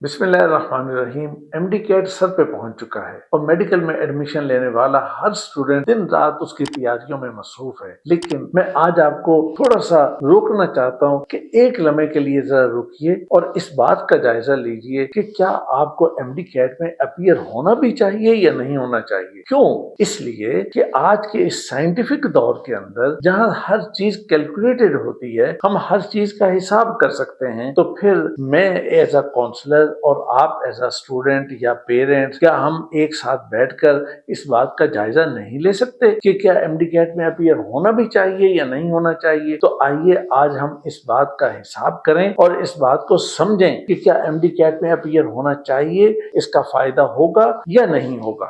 بسم اللہ الرحمن الرحیم۔ ایم ڈی کیٹ سر پہ پہنچ چکا ہے اور میڈیکل میں ایڈمیشن لینے والا ہر اسٹوڈنٹ دن رات اس کی تیاریوں میں مصروف ہے، لیکن میں آج آپ کو تھوڑا سا روکنا چاہتا ہوں کہ ایک لمحے کے لیے ذرا رکیے اور اس بات کا جائزہ لیجئے کہ کیا آپ کو ایم ڈی کیٹ میں اپیئر ہونا بھی چاہیے یا نہیں ہونا چاہیے۔ کیوں؟ اس لیے کہ آج کے اس سائنٹیفک دور کے اندر جہاں ہر چیز کیلکولیٹڈ ہوتی ہے، ہم ہر چیز کا حساب کر سکتے ہیں، تو پھر میں ایز اے کاؤنسلر اور آپ ایز اے اسٹوڈنٹ یا پیرنٹ کیا ہم ایک ساتھ بیٹھ کر اس بات کا جائزہ نہیں لے سکتے کہ کیا ایم ڈی کیٹ میں اپیئر ہونا بھی چاہیے یا نہیں ہونا چاہیے؟ تو آئیے آج ہم اس بات کا حساب کریں اور اس بات کو سمجھیں کہ کیا ایم ڈی کیٹ میں اپیئر ہونا چاہیے، اس کا فائدہ ہوگا یا نہیں ہوگا۔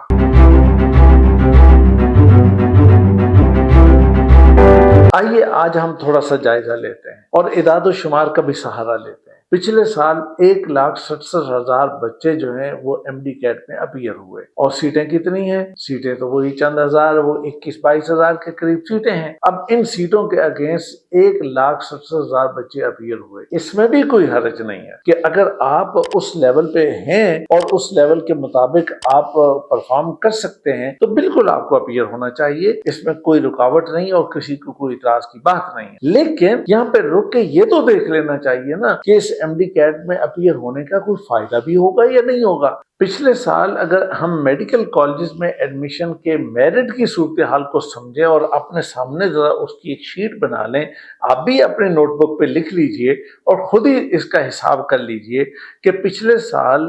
آئیے آج ہم تھوڑا سا جائزہ لیتے ہیں اور اعداد و شمار کا بھی سہارا لیتے ہیں۔ پچھلے سال 1,67,000 بچے جو ہیں وہ ایم ڈی کیٹ میں اپیئر ہوئے، اور سیٹیں کتنی ہیں؟ سیٹیں تو وہی چند ہزار، وہ 21-22 ہزار کے قریب سیٹیں ہیں۔ اب ان سیٹوں کے اگینسٹ 1,67,000 بچے اپیئر ہوئے۔ اس میں بھی کوئی حرج نہیں ہے کہ اگر آپ اس لیول پہ ہیں اور اس لیول کے مطابق آپ پرفارم کر سکتے ہیں تو بالکل آپ کو اپیئر ہونا چاہیے، اس میں کوئی رکاوٹ نہیں اور کسی کو کوئی اعتراض کی بات نہیں ہے۔ لیکن یہاں پہ رک کے یہ تو دیکھ لینا چاہیے نا کہ اس ایم ڈی کیٹ میں اپیئر ہونے کا کوئی فائدہ بھی ہوگا یا نہیں ہوگا۔ پچھلے سال اگر ہم میڈیکل کالجز میں ایڈمیشن کے میرٹ کی صورتحال کو سمجھیں اور اپنے سامنے ذرا اس کی ایک شیٹ بنا لیں، آپ بھی اپنے نوٹ بک پہ لکھ لیجئے اور خود ہی اس کا حساب کر لیجئے کہ پچھلے سال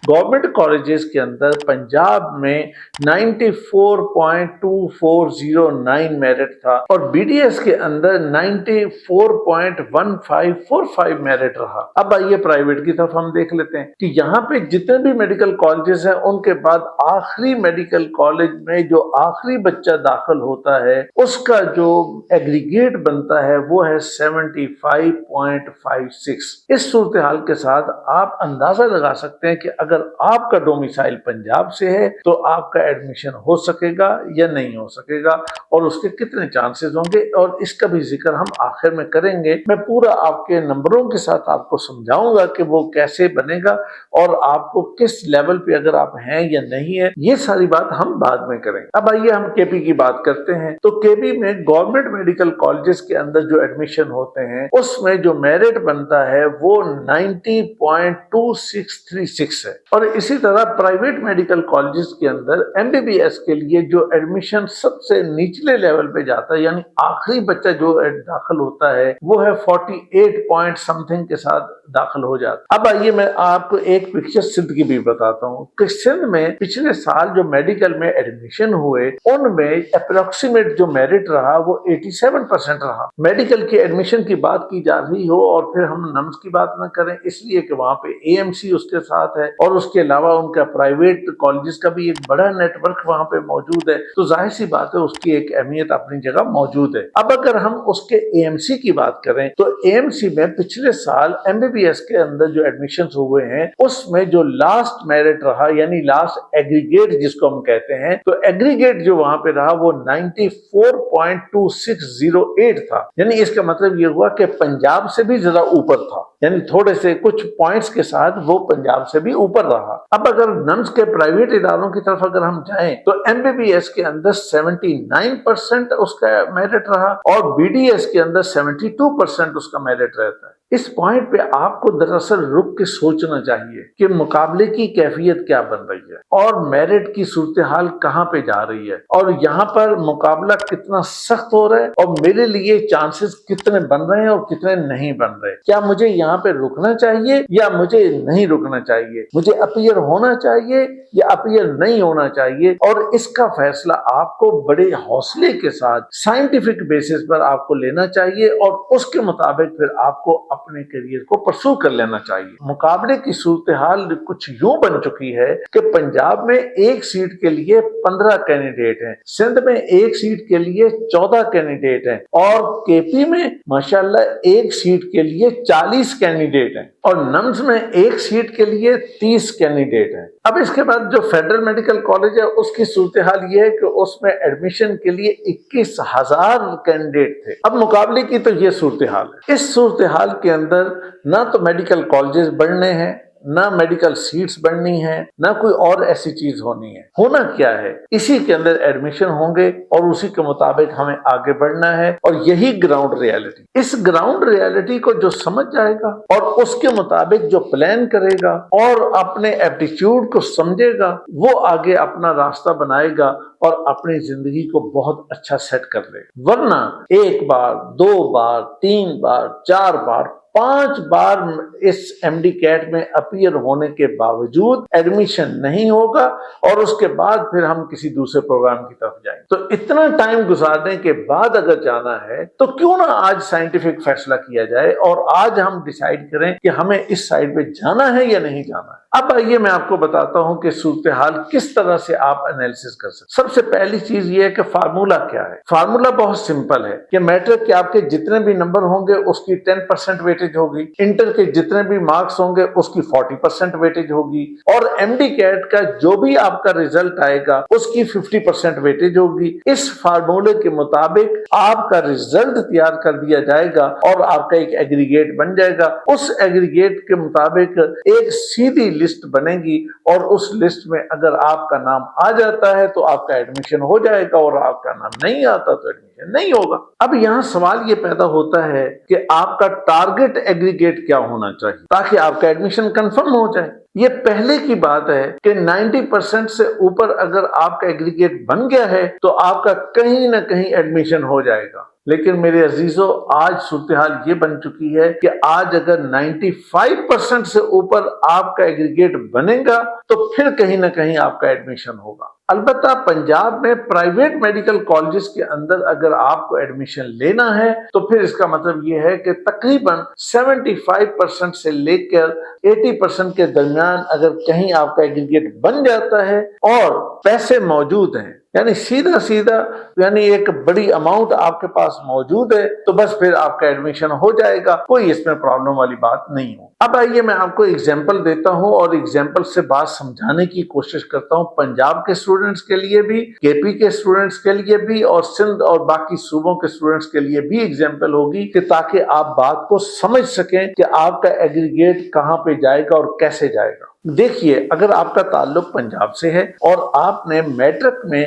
گورنمنٹ کالجز کے اندر پنجاب میں 94.2409 میرٹ تھا اور بی ڈی ایس کے اندر 94.1545 میرٹ رہا۔ اب آئیے پرائیویٹ کی طرف ہم دیکھ لیتے ہیں کہ یہاں پہ جتنے بھی میڈیکل کالجز ہیں ان کے بعد آخری میڈیکل کالج میں جو آخری بچہ داخل ہوتا ہے اس کا جو ایگریگیٹ بنتا ہے وہ ہے 75.56۔ اس صورتحال کے ساتھ آپ اندازہ لگا سکتے ہیں کہ اگر آپ کا ڈومیسائل پنجاب سے ہے تو آپ کا ایڈمیشن ہو سکے گا یا نہیں ہو سکے گا اور اس کے کتنے چانسز ہوں گے، اور اس کا بھی ذکر ہم آخر میں کریں گے۔ میں پورا آپ کے نمبروں کے ساتھ آپ کو سمجھاؤں گا کہ وہ کیسے بنے گا اور آپ کو کس لیول پہ اگر آپ ہیں یا نہیں ہے، یہ ساری بات ہم بعد میں کریں گے۔ اب آئیے ہم کے پی کی بات کرتے ہیں تو کے پی میں گورنمنٹ میڈیکل کالجز کے اندر جو ایڈمیشن ہوتے ہیں اس میں جو میرٹ بنتا ہے وہ 90.2636 ہے، اور اسی طرح پرائیویٹ میڈیکل کالجز کے اندر ایم بی بی ایس کے لیے جو ایڈمیشن سب سے نیچلے لیول پہ جاتا ہے، یعنی آخری بچہ جو داخل ہوتا ہے وہ ہے 48 پوائنٹ سمتھنگ کے ساتھ داخل ہو جاتا ہے۔ اب آئیے میں آپ کو ایک پکچر سندھ کی بھی بتاتا ہوں کہ سندھ میں پچھلے سال جو میڈیکل میں ایڈمیشن ہوئے ان میں اپروکسیمیٹ جو میرٹ رہا وہ 87% رہا۔ میڈیکل کی ایڈمیشن کی بات کی جا رہی ہو اور پھر ہم نمبرز کی بات نہ کریں، اس لیے کہ وہاں پہ اے ایم سی اس کے ساتھ ہے اور اس کے علاوہ ان کا پرائیویٹ کالجز کا بھی ایک بڑا نیٹ ورک وہاں پہ موجود ہے، تو ظاہر سی بات ہے اس کی ایک اہمیت اپنی جگہ موجود ہے۔ اب اگر ہم اس کے اے ایم سی کی بات کریں تو اے ایم سی میں پچھلے سال ایم بی بی ایس کے اندر جو ایڈمیشن ہوئے ہیں اس میں جو لاسٹ میرٹ رہا، یعنی لاسٹ ایگریگیٹ جس کو ہم کہتے ہیں، تو ایگریگیٹ جو وہاں پہ رہا وہ 94.2608 تھا، یعنی اس کا مطلب یہ ہوا کہ پنجاب سے بھی ذرا اوپر تھا، یعنی تھوڑے سے کچھ پوائنٹس کے ساتھ وہ پنجاب سے بھی اوپر رہا۔ اب اگر نمز کے پرائیویٹ اداروں کی طرف اگر ہم جائیں تو ایم بی بی ایس کے اندر 79% اس کا میرٹ رہا اور بی ڈی ایس کے اندر 72% اس کا میرٹ رہتا ہے۔ اس پوائنٹ پہ آپ کو دراصل رک کے سوچنا چاہیے کہ مقابلے کی کیفیت کیا بن رہی ہے اور میرٹ کی صورتحال کہاں پہ جا رہی ہے اور یہاں پر مقابلہ کتنا سخت ہو رہا ہے اور میرے لیے چانسز کتنے بن رہے ہیں اور کتنے نہیں بن رہے۔ کیا مجھے یہاں پہ رکنا چاہیے یا مجھے نہیں رکنا چاہیے؟ مجھے اپیئر ہونا چاہیے یا اپیئر نہیں ہونا چاہیے؟ اور اس کا فیصلہ آپ کو بڑے حوصلے کے ساتھ سائنٹیفک بیسس پر آپ کو لینا چاہیے اور اس کے مطابق پھر آپ کو اپنے کیریئر کو پرسو کر لینا چاہیے۔ مقابلے کی صورتحال کچھ یوں بن چکی ہے کہ پنجاب میں ایک سیٹ کے لیے 15 کینڈیڈیٹ ہیں، سندھ میں ایک سیٹ کے لیے 14 کینڈیڈیٹ ہیں اور کے پی میں ماشاءاللہ ایک سیٹ کے لیے 40 کینڈیڈیٹ ہیں اور نمز میں ایک سیٹ کے لیے 30 کینڈیڈیٹ ہیں۔ اب اس کے بعد جو فیڈرل میڈیکل کالج ہے اس کی صورتحال یہ ہے کہ اس میں ایڈمیشن کے لیے 21,000 کینڈیڈیٹ تھے۔ اب مقابلے کی تو یہ صورتحال ہے۔ اس صورتحال کے اندر نہ تو میڈیکل کالجز بڑھنے ہیں، نہ میڈیکل سیٹس بڑھنی ہے، نہ کوئی اور ایسی چیز ہونی ہے۔ ہونا کیا ہے، اسی کے اندر ایڈمیشن ہوں گے اور اسی کے مطابق ہمیں آگے بڑھنا ہے، اور یہی گراؤنڈ ریالٹی۔ اس گراؤنڈ ریالٹی کو جو سمجھ جائے گا اور اس کے مطابق جو پلان کرے گا اور اپنے ایپٹیچیوڈ کو سمجھے گا، وہ آگے اپنا راستہ بنائے گا اور اپنی زندگی کو بہت اچھا سیٹ کر لے۔ ورنہ ایک بار، 2 بار، 3 بار، 4 بار، 5 بار اس ایم ڈی کیٹ میں اپیئر ہونے کے باوجود ایڈمیشن نہیں ہوگا، اور اس کے بعد پھر ہم کسی دوسرے پروگرام کی طرف جائیں۔ تو اتنا ٹائم گزارنے کے بعد اگر جانا ہے تو کیوں نہ آج سائنٹیفک فیصلہ کیا جائے اور آج ہم ڈیسائیڈ کریں کہ ہمیں اس سائڈ پہ جانا ہے یا نہیں جانا ہے۔ اب آئیے میں آپ کو بتاتا ہوں کہ صورتحال کس طرح سے آپ انالیسس کر سکتے۔ سب سے پہلی چیز یہ ہے کہ فارمولا کیا ہے۔ فارمولا بہت سمپل ہے کہ میٹرک کے آپ کے جتنے بھی نمبر ہوں گے اس کی 10% ویٹیج ہوگی، انٹر کے جتنے بھی مارکس ہوں گے اس کی 40% ویٹیج ہوگی، اور ایم ڈی کیٹ کا جو بھی آپ کا ریزلٹ آئے گا اس کی 50% ویٹیج ہوگی۔ اس فارمولے کے مطابق آپ کا ریزلٹ تیار کر دیا جائے گا اور آپ کا ایک ایگریگیٹ بن جائے گا۔ اس ایگریگیٹ کے مطابق ایک سیدھی لسٹ بنے گی، اور اس لسٹ میں اگر آپ کا نام آ جاتا ہے تو آپ کا ایڈمیشن ہو جائے گا، اور آپ کا نام نہیں آتا تو ایڈمیشن نہیں ہوگا۔ اب یہاں سوال یہ پیدا ہوتا ہے کہ آپ کا ٹارگٹ ایگریگیٹ کیا ہونا چاہیے تاکہ آپ کا ایڈمیشن کنفرم ہو جائے۔ یہ پہلے کی بات ہے کہ 90% سے اوپر اگر آپ کا ایگریگیٹ بن گیا ہے تو آپ کا کہیں نہ کہیں ایڈمیشن ہو جائے گا، لیکن میرے عزیزو آج صورتحال یہ بن چکی ہے کہ آج اگر 95% سے اوپر آپ کا ایگریگیٹ بنے گا تو پھر کہیں نہ کہیں آپ کا ایڈمیشن ہوگا۔ البتہ پنجاب میں پرائیویٹ میڈیکل کالجز کے اندر اگر آپ کو ایڈمیشن لینا ہے تو پھر اس کا مطلب یہ ہے کہ تقریباً 75% سے لے کر 80% کے درمیان اگر کہیں آپ کا ایگریگیٹ بن جاتا ہے اور پیسے موجود ہیں، یعنی سیدھا یعنی ایک بڑی اماؤنٹ آپ کے پاس موجود ہے، تو بس پھر آپ کا ایڈمیشن ہو جائے گا، کوئی اس میں پرابلم والی بات نہیں ہو۔ اب آئیے میں آپ کو ایگزامپل دیتا ہوں اور ایگزامپل سے بات سمجھانے کی کوشش کرتا ہوں، پنجاب کے اسٹوڈنٹس کے لیے بھی، کے پی کے اسٹوڈنٹس کے لیے بھی، اور سندھ اور باقی صوبوں کے اسٹوڈنٹس کے لیے بھی ایگزامپل ہوگی، کہ تاکہ آپ بات کو سمجھ سکیں کہ آپ کا ایگریگیٹ کہاں پہ جائے گا اور کیسے جائے گا۔ دیکھیے، اگر آپ کا تعلق پنجاب سے ہے اور آپ نے میٹرک میں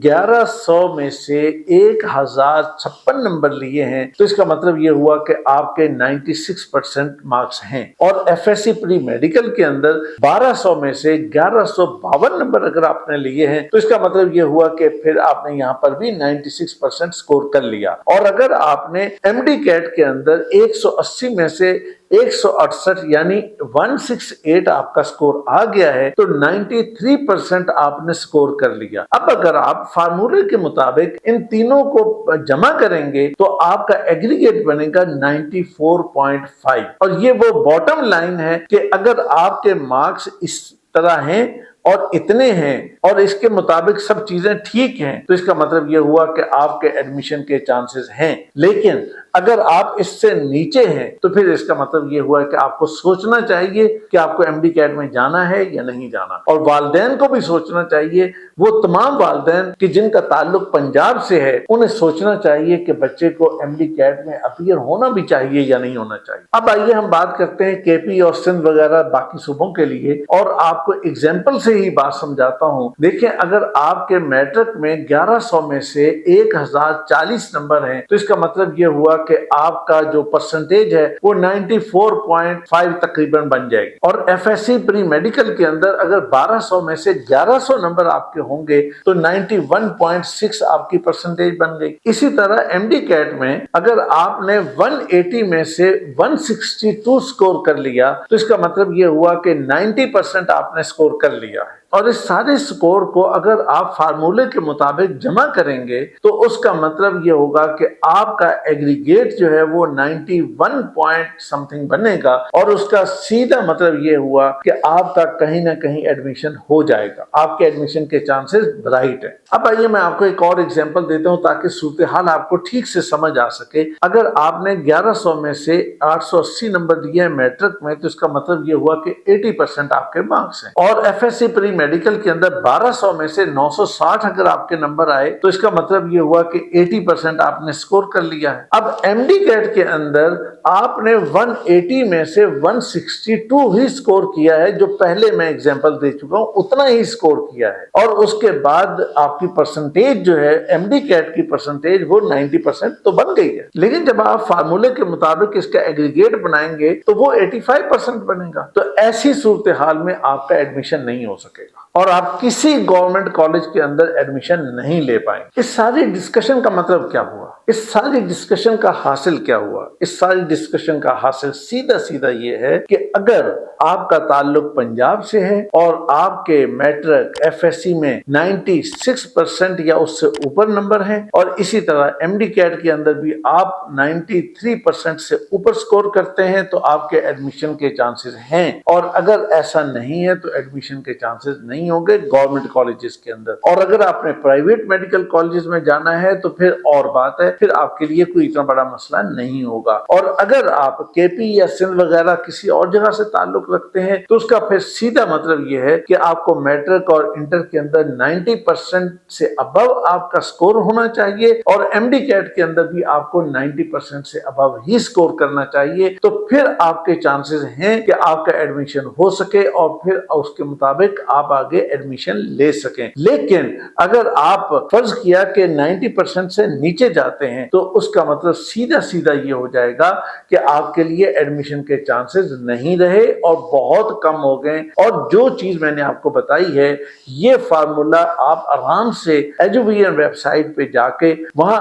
1100 میں سے 1056 نمبر لیے ہیں تو اس کا مطلب یہ ہوا کہ آپ کے 96% مارکس ہیں، اور F S C pre medical کے اندر 1200 میں سے 1152 نمبر اگر آپ نے لیے ہیں تو اس کا مطلب یہ ہوا کہ پھر آپ نے یہاں پر بھی 96% سکور کر لیا۔ اور اگر آپ نے ایم ڈی کیٹ کے اندر 180 میں سے 168 یعنی 168 آپ کا سکور آ گیا ہے تو 93% آپ نے سکور کر لیا۔ اب اگر آپ فارمولے کے مطابق ان تینوں کو جمع کریں گے تو آپ کا ایگریگیٹ بنے گا 94.5، اور یہ وہ باٹم لائن ہے کہ اگر آپ کے مارکس اس طرح ہیں اور اتنے ہیں اور اس کے مطابق سب چیزیں ٹھیک ہیں تو اس کا مطلب یہ ہوا کہ آپ کے ایڈمیشن کے چانسز ہیں۔ لیکن اگر آپ اس سے نیچے ہیں تو پھر اس کا مطلب یہ ہوا کہ آپ کو سوچنا چاہیے کہ آپ کو ایم ڈی کیٹ میں جانا ہے یا نہیں جانا، اور والدین کو بھی سوچنا چاہیے، وہ تمام والدین کہ جن کا تعلق پنجاب سے ہے انہیں سوچنا چاہیے کہ بچے کو ایم ڈی کیٹ میں اپیئر ہونا بھی چاہیے یا نہیں ہونا چاہیے۔ اب آئیے ہم بات کرتے ہیں کے پی اور سندھ وغیرہ باقی صوبوں کے لیے، اور آپ کو ایگزامپل سے ہی بات سمجھاتا ہوں۔ دیکھیں، اگر آپ کے میٹرک میں 1100 میں سے 1040 نمبر ہیں تو اس کا مطلب یہ ہوا کہ آپ کا جو پرسنٹیج ہے وہ 94.5 تقریباً بن جائے گی، اور F S C pre medical کے اندر اگر 1200 میں سے 1100 نمبر آپ کے ہوں گے تو 91.6 آپ کی پرسنٹیج بن گئی۔ اسی طرح ایم ڈی کیٹ میں اگر آپ نے 180 میں سے 162 سکور کر لیا تو اس کا مطلب یہ ہوا کہ 90% آپ نے سکور کر لیا ہے، اور اس سارے سکور کو اگر آپ فارمولے کے مطابق جمع کریں گے تو اس کا مطلب یہ ہوگا کہ آپ کا ایگریگیٹ جو ہے وہ 91 پوائنٹ سمتھنگ بنے گا، اور اس کا سیدھا مطلب یہ ہوا کہ آپ کا کہیں نہ کہیں ایڈمیشن ہو جائے گا، آپ کے ایڈمیشن کے چانسز برائٹ ہیں۔ اب آئیے میں آپ کو ایک اور ایگزامپل دیتا ہوں تاکہ صورتحال آپ کو ٹھیک سے سمجھ آ سکے۔ اگر آپ نے 1100 میں سے 880 نمبر دیے ہیں میٹرک میں تو اس کا مطلب یہ ہوا کہ 80% آپ کے مارکس ہیں، اور F S C pre medical کے اندر 1200 میں سے 960 اگر آپ کے نمبر آئے تو اس کا مطلب یہ ہوا کہ 80% آپ نے سکور کر لیا ہے۔ اب ایم ڈی کیٹ کے اندر آپ نے 180 میں سے 162 ہی سکور کیا ہے، جو پہلے میں ایگزامپل دے چکا ہوں اتنا ہی سکور کیا ہے، اور اس کے بعد آپ کی پرسنٹیج جو ہے ایم ڈی کیٹ کی پرسنٹیج وہ 90% تو بن گئی ہے، لیکن جب آپ فارمولے کے مطابق اس کا ایگریگیٹ بنائیں گے تو وہ 85% بنے گا۔ تو ایسی صورتحال میں آپ کا ایڈمیشن نہیں ہو سکے گا اور آپ کسی گورنمنٹ کالج کے اندر ایڈمیشن نہیں لے پائیں گے۔ اس ساری ڈسکشن کا مطلب کیا ہوا؟ اس ساری ڈسکشن کا حاصل کیا ہوا؟ اس ساری ڈسکشن کا حاصل سیدھا یہ ہے کہ اگر آپ کا تعلق پنجاب سے ہے اور آپ کے میٹرک ایف ایس سی میں 96% یا اس سے اوپر نمبر ہیں، اور اسی طرح ایم ڈی کیٹ کے اندر بھی آپ 93% سے اوپر سکور کرتے ہیں، تو آپ کے ایڈمیشن کے چانسز ہیں، اور اگر ایسا نہیں ہے تو ایڈمیشن کے چانسز نہیں ہوں گے گورنمنٹ کالجز کے اندر۔ اور اگر آپ نے پرائیویٹ میڈیکل کالجز میں جانا ہے تو پھر اور بات ہے، پھر آپ کے لیے کوئی اتنا بڑا مسئلہ نہیں ہوگا۔ اور اگر آپ کے پی یا سندھ وغیرہ کسی اور جگہ سے تعلق رکھتے ہیں تو اس کا پھر سیدھا مطلب یہ ہے کہ آپ کو میٹرک اور انٹر کے اندر 90% سے ابو آپ کا سکور ہونا چاہیے، اور ایم ڈی کیٹ کے اندر بھی آپ کو 90% سے ابو ہی سکور کرنا چاہیے، تو پھر آپ کے چانسز ہیں کہ آپ کا ایڈمیشن ہو سکے اور پھر اس کے مطابق آپ آگے ایڈمیشن لے سکیں۔ لیکن اگر آپ فرض کیا کہ 90% سے نیچے جاتے ہیں تو اس کا مطلب سیدھا یہ ہو جائے گا کہ آپ کے لیے ایڈمیشن کے چانسز نہیں رہے اور بہت کم ہو گئے۔ اور جو چیز میں نے آپ کو بتائی ہے، یہ فارمولا آپ آرام سے ایجوویژن ویب سائٹ پہ جا کے، وہاں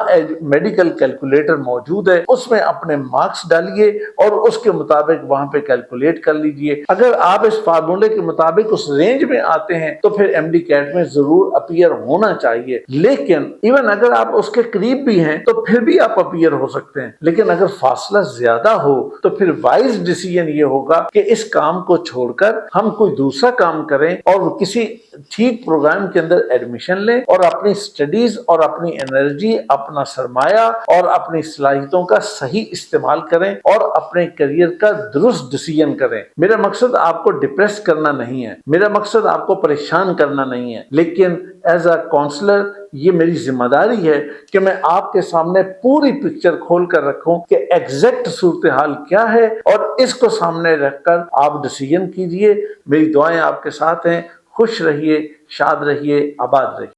میڈیکل کیلکولیٹر موجود ہے، اس میں اپنے مارکس ڈالیے اور اس کے مطابق وہاں پہ کیلکولیٹ کر لیجئے۔ اگر آپ اس فارمولے کے مطابق اس رینج میں آتے ہیں تو پھر ایم ڈی کیٹ میں ضرور اپیئر ہونا چاہیے، لیکن ایون اگر آپ اس کے قریب بھی ہیں تو پھر بھی آپ اپیئر ہو سکتے ہیں۔ لیکن اگر فاصلہ زیادہ ہو تو پھر وائز ڈیسیژن یہ ہوگا کہ اس کام کو چھوڑ کر ہم کوئی دوسرا کام کریں اور کسی ٹھیک پروگرام کے اندر ایڈمیشن لیں اور اپنی سٹڈیز اور اپنی انرجی، اپنا سرمایہ اور اپنی صلاحیتوں کا صحیح استعمال کریں اور اپنے کریئر کا درست ڈیسیژن کریں۔ میرا مقصد آپ کو ڈپریس کرنا نہیں ہے، میرا مقصد آپ کو پریشان کرنا نہیں ہے، لیکن ایز اے کاؤنسلر یہ میری ذمہ داری ہے کہ میں آپ کے سامنے پوری پکچر کھول کر رکھوں کہ ایگزیکٹ صورتحال کیا ہے، اور اس کو سامنے رکھ کر آپ ڈیسیژن کیجئے۔ میری دعائیں آپ کے ساتھ ہیں۔ خوش رہیے، شاد رہیے، آباد رہیے۔